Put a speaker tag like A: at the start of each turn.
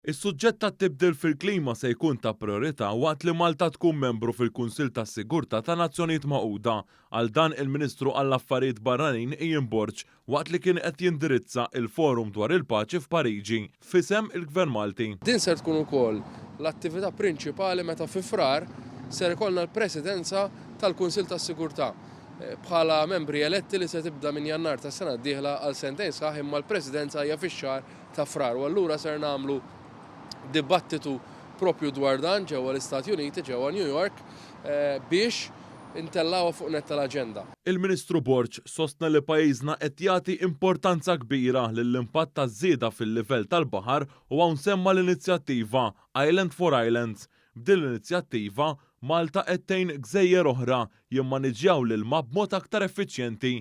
A: Is-suġġett tat-tibdil fil-klima se jkun ta' priorità waqt li Malta tkun membru fil-Kunsill tas-Sigurtà ta' Nazzjonijiet Magħquda. Għal dan il-Ministru għall-Affarijiet Barranin Ian Borg waqt li kien qed jindirizza il-Forum dwar il-Paċi f'Pariġi f'isem il-Gvern Malti.
B: Din ser tkun ukoll l-attività prinċipali meta fi frar ser ikollna l-Presidenza tal-Kunsill tas-Sigurtà bħala membri eletti li se tibda minn Jannar tas-sena d-dieħla għal sentejn sħaħ, imma l-Presidenza hija fix-xahar ta' frar u allura ser nagħmlu dibattitu propju dwar dan ġewwa l-Istati Uniti, ġewwa New York, biex intellawha fuq nett tal-aġenda.
A: Il-Ministru Borg sostna li pajjiżna qed jagħti importanza kbira lill-impatt taż-żieda fil-livell tal-baħar u hawn semma l-inizjattiva Island for Islands. B'din l-inizjattiva Malta qed tgħin gżejjer oħra jimmaniġġjaw l-ilma b'mod aktar effiċjenti.